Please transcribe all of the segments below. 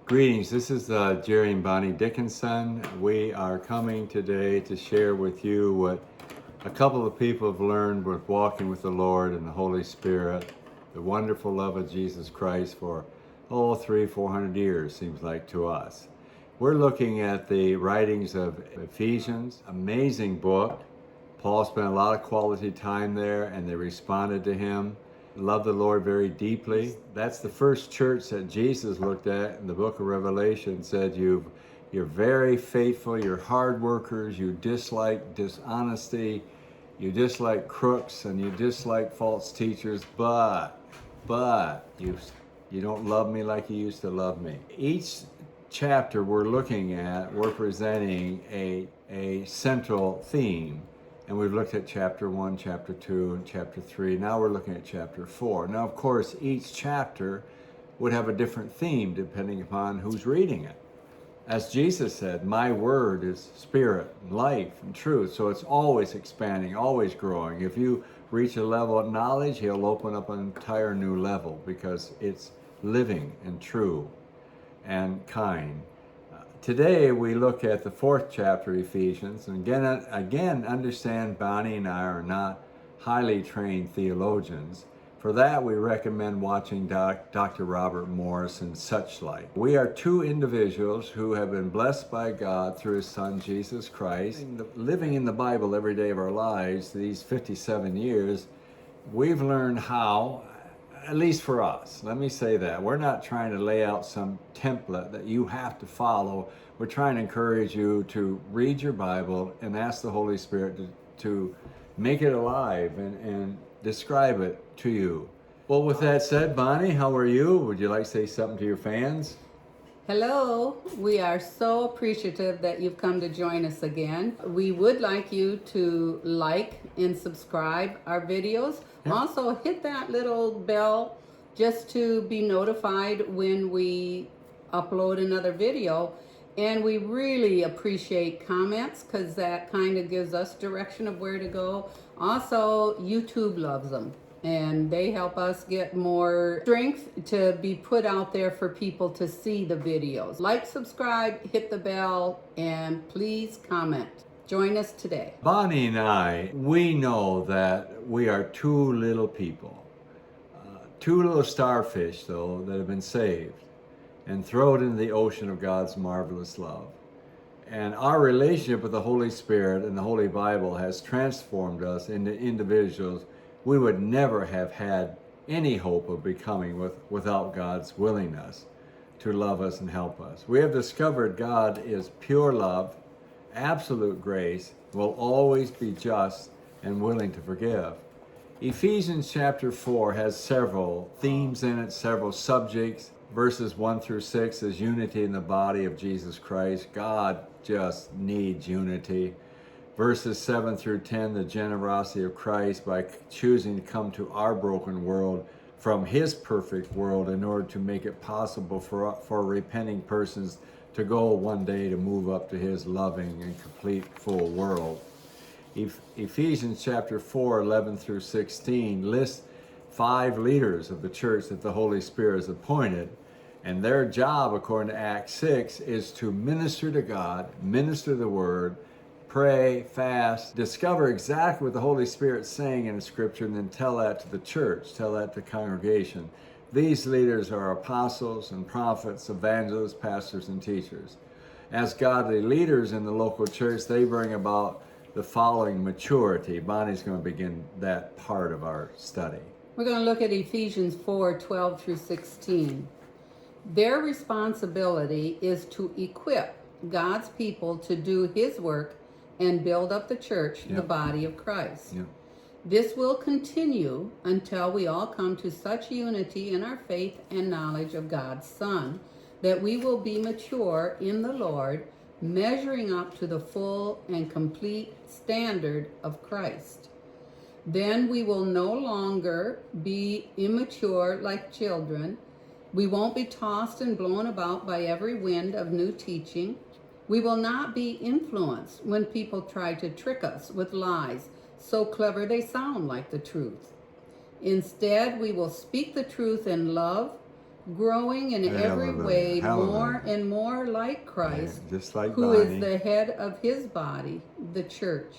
Greetings, this is Jerry and Bonnie Dickinson. We are coming today to share with you what a couple of people have learned with walking with the Lord and the Holy Spirit, the wonderful love of Jesus Christ for 400 years, seems like to us. We're looking at the writings of Ephesians, amazing book. Paul spent a lot of quality time there and they responded to him. Love the Lord very deeply. That's the first church that Jesus looked at in the book of Revelation, said you're very faithful, you're hard workers, you dislike dishonesty, you dislike crooks, and you dislike false teachers, but you don't love me like you used to love me. Each chapter we're presenting a central theme. And we've looked at chapter 1, chapter 2, and chapter 3. Now we're looking at chapter 4. Now, of course, each chapter would have a different theme depending upon who's reading it. As Jesus said, my word is spirit, and life, and truth. So it's always expanding, always growing. If you reach a level of knowledge, he'll open up an entire new level because it's living and true and kind. Today we look at the 4th chapter of Ephesians, and again understand Bonnie and I are not highly trained theologians. For that we recommend watching Dr. Robert Morris and such like. We are two individuals who have been blessed by God through his son Jesus Christ. Living in the Bible every day of our lives, these 57 years, we've learned how, at least for us, let me say that. We're not trying to lay out some template that you have to follow. We're trying to encourage you to read your Bible and ask the Holy Spirit to make it alive and describe it to you. Well, with that said, Bonnie, how are you? Would you like to say something to your fans? Hello, we are so appreciative that you've come to join us again. We would like you to like and subscribe our videos. Yeah. Also hit that little bell just to be notified when we upload another video. And we really appreciate comments because that kind of gives us direction of where to go. Also, YouTube loves them. And they help us get more strength to be put out there for people to see the videos. Like, subscribe, hit the bell, and please comment. Join us today. Bonnie and I, we know that we are two little people. Two little starfish, though, that have been saved and thrown into the ocean of God's marvelous love. And our relationship with the Holy Spirit and the Holy Bible has transformed us into individuals we would never have had any hope of becoming without God's willingness to love us and help us. We have discovered God is pure love, absolute grace, will always be just and willing to forgive. Ephesians chapter 4 has several themes in it, several subjects. Verses 1 through 6 is unity in the body of Jesus Christ. God just needs unity. Verses 7 through 10, the generosity of Christ by choosing to come to our broken world from his perfect world in order to make it possible for repenting persons to go one day to move up to his loving and complete full world. Ephesians chapter 4, 11 through 16 lists 5 leaders of the church that the Holy Spirit has appointed, and their job, according to Acts 6, is to minister to God, minister the word, pray, fast, discover exactly what the Holy Spirit's saying in the scripture, and then tell that to the church, tell that to the congregation. These leaders are apostles and prophets, evangelists, pastors, and teachers. As godly leaders in the local church, they bring about the following maturity. Bonnie's going to begin that part of our study. We're going to look at Ephesians 4, 12 through 16. Their responsibility is to equip God's people to do his work and build up the church, the body of Christ. This will continue until we all come to such unity in our faith and knowledge of God's Son, that we will be mature in the Lord, measuring up to the full and complete standard of Christ. Then we will no longer be immature like children. We won't be tossed and blown about by every wind of new teaching. We will not be influenced when people try to trick us with lies, so clever they sound like the truth. Instead, we will speak the truth in love, growing in every way Hallelujah. more and more like Christ, Just like who Bonnie. is the head of his body, the church.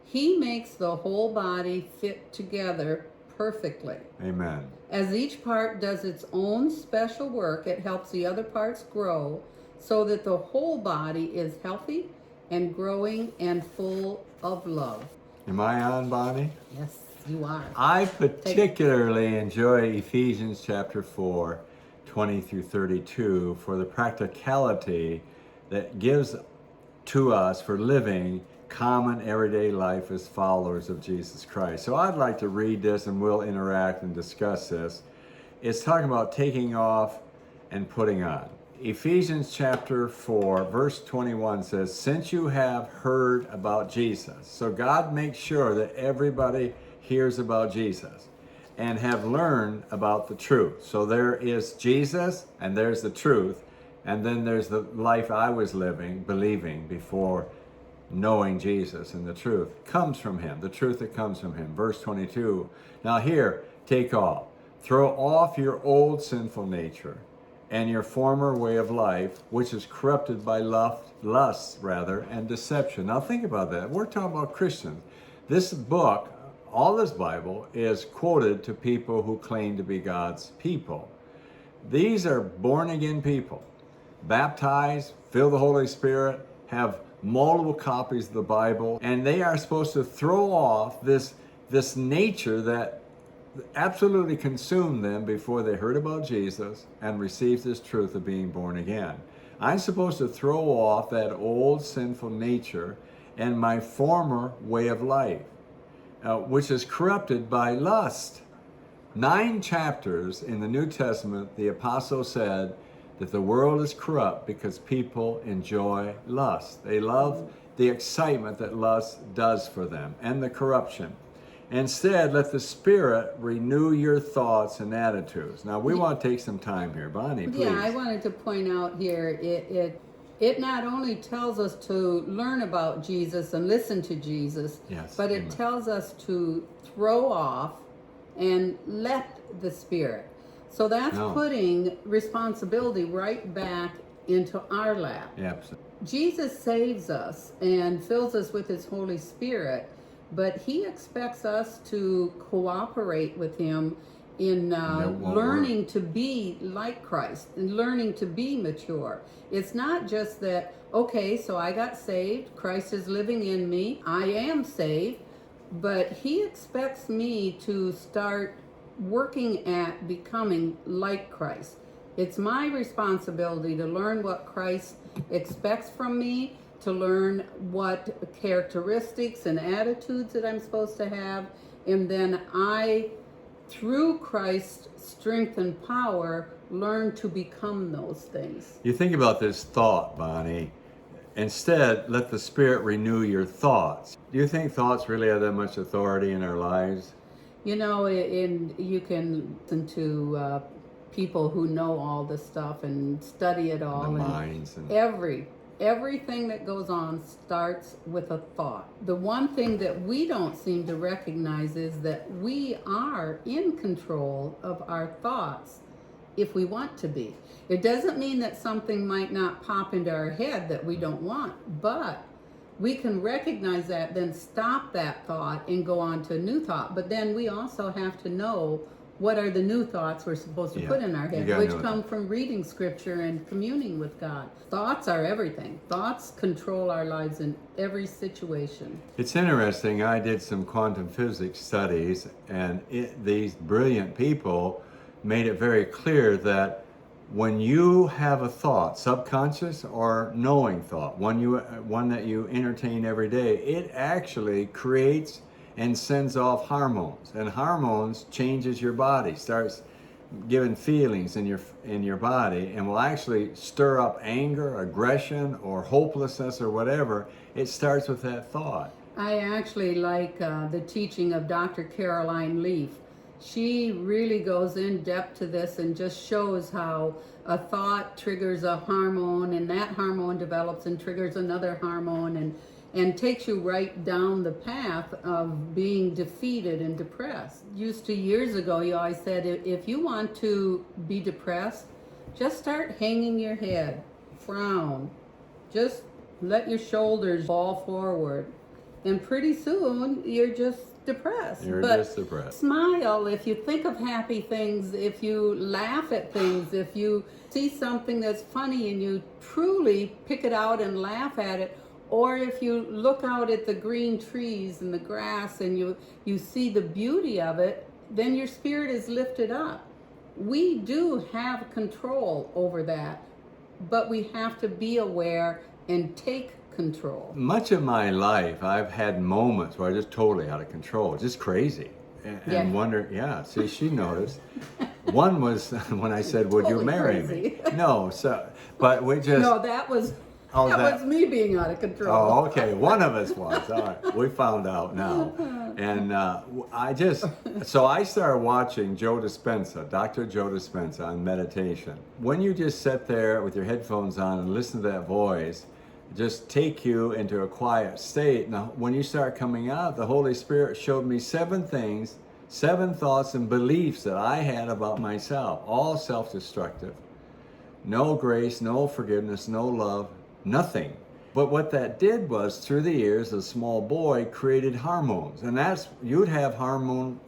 He makes the whole body fit together perfectly. Amen. As each part does its own special work, it helps the other parts grow so that the whole body is healthy and growing and full of love. Am I on, Bonnie? Yes, you are. I particularly enjoy Ephesians chapter 4, 20 through 32 for the practicality that gives to us for living common everyday life as followers of Jesus Christ. So I'd like to read this and we'll interact and discuss this. It's talking about taking off and putting on. Ephesians chapter 4 verse 21 says, since you have heard about Jesus. So God makes sure that everybody hears about Jesus and have learned about the truth. So there is Jesus and there's the truth, and then there's the life I was living, believing before knowing Jesus, and the truth comes from him, the truth that comes from him. Verse 22, now here, take off. Throw off your old sinful nature and your former way of life, which is corrupted by lust, and deception. Now think about that. We're talking about Christians. This book, all this Bible, is quoted to people who claim to be God's people. These are born-again people, baptized, filled with the Holy Spirit, have multiple copies of the Bible, and they are supposed to throw off this nature that absolutely consumed them before they heard about Jesus and received this truth of being born again. I'm supposed to throw off that old sinful nature and my former way of life, which is corrupted by lust. 9 chapters in the New Testament, the apostle said that the world is corrupt because people enjoy lust. They love the excitement that lust does for them and the corruption. Instead, let the Spirit renew your thoughts and attitudes. Now, we want to take some time here. Bonnie, please. Yeah, I wanted to point out here, it not only tells us to learn about Jesus and listen to Jesus, Yes, but it amen. tells us to throw off and let the Spirit. So that's putting responsibility right back into our lap. Absolutely. Jesus saves us and fills us with his Holy Spirit, but he expects us to cooperate with him in learning to be like Christ and learning to be mature. It's not just that, okay, so I got saved, Christ is living in me, I am saved, but he expects me to start working at becoming like Christ. It's my responsibility to learn what Christ expects from me, to learn what characteristics and attitudes that I'm supposed to have, and then I, through Christ's strength and power, learn to become those things. You think about this thought, Bonnie. Instead, let the Spirit renew your thoughts. Do you think thoughts really have that much authority in our lives? You know, you can listen to people who know all this stuff and study it all. The minds and everything that goes on starts with a thought. The one thing that we don't seem to recognize is that we are in control of our thoughts if we want to be. It doesn't mean that something might not pop into our head that we don't want, but we can recognize that, then stop that thought and go on to a new thought. But then we also have to know what are the new thoughts we're supposed to put in our head, which come from reading scripture and communing with God. Thoughts are everything. Thoughts control our lives in every situation. It's interesting. I did some quantum physics studies, and these brilliant people made it very clear that when you have a thought, subconscious or knowing thought, one that you entertain every day, it actually creates and sends off hormones, and hormones changes your body, starts giving feelings in your body, and will actually stir up anger, aggression, or hopelessness, or whatever. It starts with that thought. I actually like the teaching of Dr. Caroline Leaf. She really goes in depth to this and just shows how a thought triggers a hormone, and that hormone develops and triggers another hormone, and and takes you right down the path of being defeated and depressed. Used to years ago, you always said if you want to be depressed, just start hanging your head, frown, just let your shoulders fall forward, and pretty soon you're just depressed. You're But just depressed. smile if you think of happy things, if you laugh at things, if you see something that's funny and you truly pick it out and laugh at it, or if you look out at the green trees and the grass and you see the beauty of it, then your spirit is lifted up. We do have control over that, but we have to be aware and take control. Much of my life, I've had moments where I just totally out of control, just crazy, and Yeah. wonder. Yeah, see, she noticed. One was when I said, "Would you Totally marry crazy. me?" No, so but we just. No, that was Oh, that that- was me being out of control. Oh, okay. One of us was. All right. We found out now. And so I started watching Joe Dispenza, Dr. Joe Dispenza on meditation. When you just sit there with your headphones on and listen to that voice, just take you into a quiet state. Now, when you start coming out, the Holy Spirit showed me 7 things, 7 thoughts and beliefs that I had about myself, all self-destructive. No grace, no forgiveness, no love, nothing. But what that did was, through the years, a small boy created hormones. And you'd have hormonal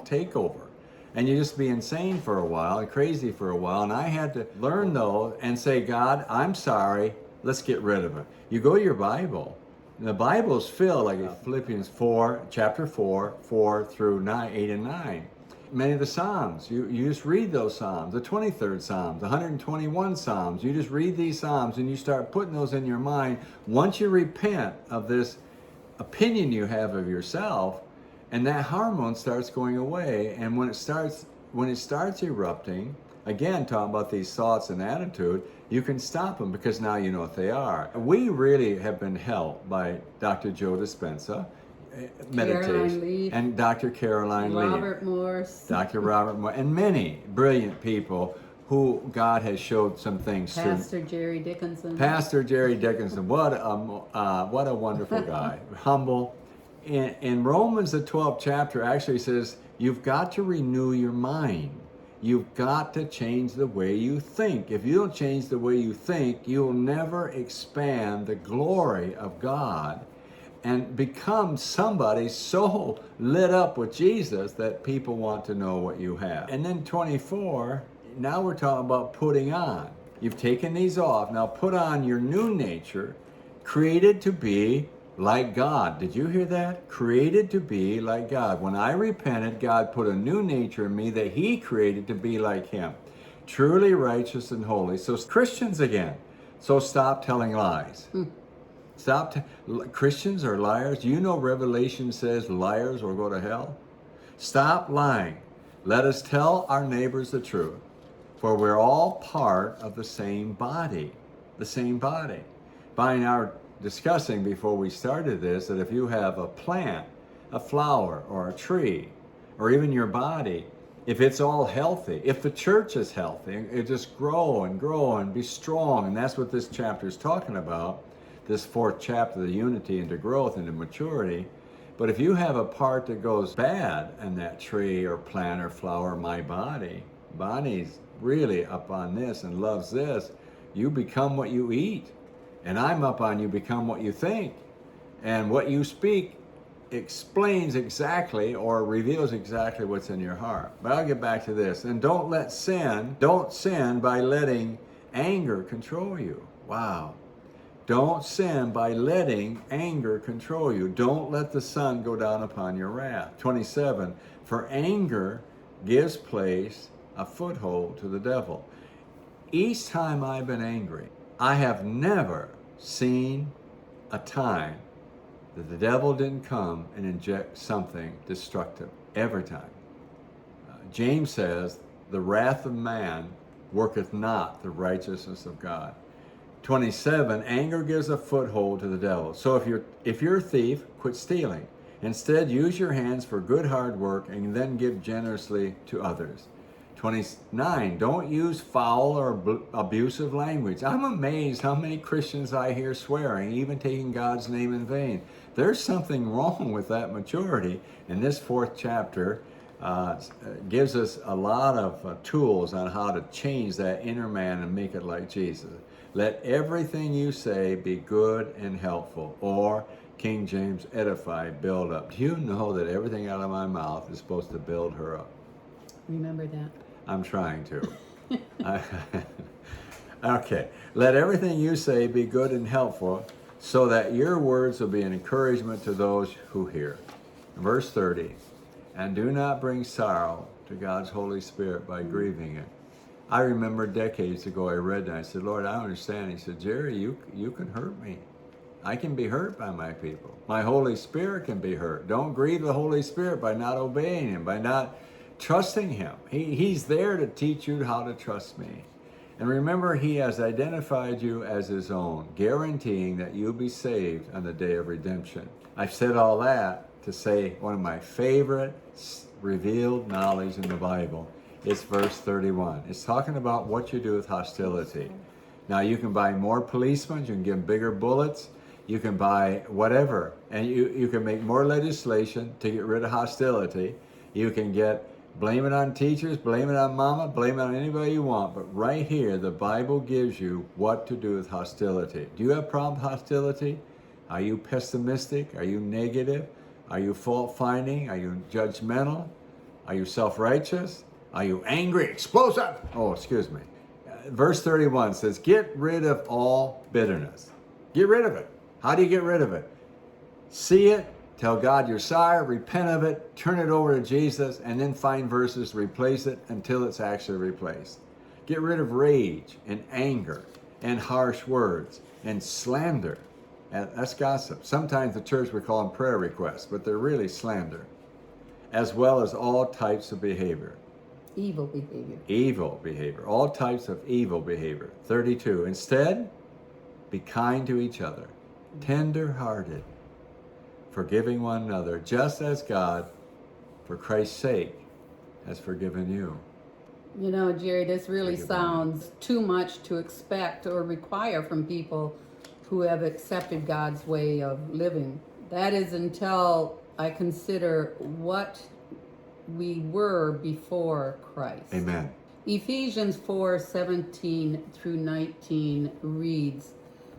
takeover. And you just be insane for a while and crazy for a while. And I had to learn, though, and say, God, I'm sorry, let's get rid of it. You go to your Bible, and the Bible's filled, like Philippians 4, chapter 4, 4 through 9, 8 and 9. Many of the Psalms, you just read those Psalms, the 23rd Psalms, the 121 Psalms. You just read these Psalms and you start putting those in your mind. Once you repent of this opinion you have of yourself, and that hormone starts going away, and when it starts erupting, again, talking about these thoughts and attitude, you can stop them because now you know what they are. We really have been helped by Dr. Joe Dispenza, meditation, Leaf, and Dr. Caroline Lee, Robert Morse, Dr. Robert Moore, and many brilliant people who God has showed some things to. Pastor Jerry Dickinson. Pastor Jerry Dickinson, what a wonderful guy, humble. In Romans, the 12th chapter actually says, you've got to renew your mind. You've got to change the way you think. If you don't change the way you think, you'll never expand the glory of God and become somebody so lit up with Jesus that people want to know what you have. And then 24, now we're talking about putting on. You've taken these off. Now put on your new nature, created to be like God. Did you hear that? Created to be like God. When I repented, God put a new nature in me that He created to be like Him. Truly righteous and holy. So Christians again. So stop telling lies. Christians are liars. Do you know Revelation says liars will go to hell? Stop lying. Let us tell our neighbors the truth. For we're all part of the same body. The same body. By our discussing before we started this, that if you have a plant, a flower, or a tree, or even your body, if it's all healthy, if the church is healthy, it just grow and be strong. And that's what this chapter is talking about. This 4th chapter, the unity into growth into maturity. But if you have a part that goes bad in that tree or plant or flower, my body, Bonnie's really up on this and loves this, you become what you eat. And I'm up on you become what you think. And what you speak explains exactly or reveals exactly what's in your heart. But I'll get back to this. And don't sin by letting anger control you. Wow. Don't sin by letting anger control you. Don't let the sun go down upon your wrath. 27, for anger gives place, a foothold to the devil. Each time I've been angry, I have never seen a time that the devil didn't come and inject something destructive. Every time. James says, the wrath of man worketh not the righteousness of God. 27, anger gives a foothold to the devil. So if you're a thief, quit stealing. Instead, use your hands for good hard work and then give generously to others. 29, don't use foul or abusive language. I'm amazed how many Christians I hear swearing, even taking God's name in vain. There's something wrong with that maturity. And this 4th chapter gives us a lot of tools on how to change that inner man and make it like Jesus. Let everything you say be good and helpful, or King James, edify, build up. Do you know that everything out of my mouth is supposed to build her up? Remember that. I'm trying to. Okay. Let everything you say be good and helpful, so that your words will be an encouragement to those who hear. Verse 30. And do not bring sorrow to God's Holy Spirit by grieving it. I remember decades ago I read that. I said, Lord, I don't understand. He said, Jerry, you can hurt me. I can be hurt by my people. My Holy Spirit can be hurt. Don't grieve the Holy Spirit by not obeying Him, by not trusting Him. He's there to teach you how to trust me. And remember, He has identified you as His own, guaranteeing that you'll be saved on the day of redemption. I've said all that to say one of my favorite revealed knowledge in the Bible is verse 31. It's talking about what you do with hostility. Now, you can buy more policemen, you can give them bigger bullets, you can buy whatever, and you can make more legislation to get rid of hostility. You can blame it on teachers, blame it on mama, blame it on anybody you want, but right here, the Bible gives you what to do with hostility. Do you have a problem with hostility? Are you pessimistic? Are you negative? Are you fault-finding? Are you judgmental? Are you self-righteous? Are you angry, explosive? Oh, excuse me. Verse 31 says, get rid of all bitterness. Get rid of it. How do you get rid of it? See it, tell God you're sorry, repent of it, turn it over to Jesus, and then find verses to replace it until it's actually replaced. Get rid of rage and anger and harsh words and slander. And that's gossip. Sometimes the church would call them prayer requests, but they're really slander, as well as all types of behavior. Evil behavior. Evil behavior. All types of evil behavior. 32. Instead, be kind to each other, tender-hearted, forgiving one another, just as God, for Christ's sake, has forgiven you. You know, Jerry, this really sounds too much to expect or require from people who have accepted God's way of living. That is until I consider what we were before Christ. Amen. Ephesians 4:17 through 19 reads,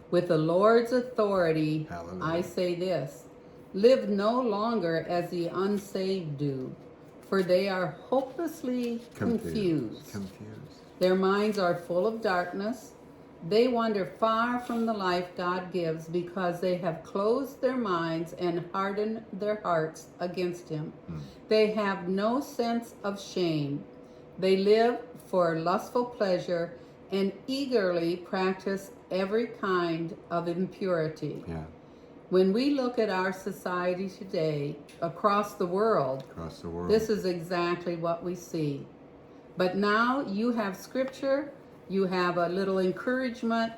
with the Lord's authority, Hallelujah. I say this, live no longer as the unsaved do, for they are hopelessly confused. Their minds are full of darkness. They wander far from the life God gives because they have closed their minds and hardened their hearts against Him. They have no sense of shame. They live for lustful pleasure and eagerly practice every kind of impurity. Yeah. When we look at our society today, across the world, this is exactly what we see. But now you have scripture, you have a little encouragement.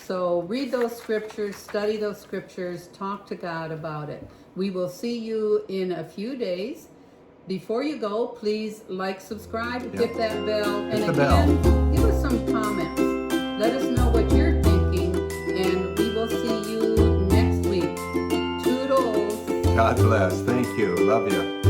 So read those scriptures, study those scriptures, talk to God about it. We will see you in a few days. Before you go, please like, subscribe, hit that bell, and again, give us some comments. Let us know what you're thinking, and we will see you next week. Toodles. God bless. Thank you. Love you.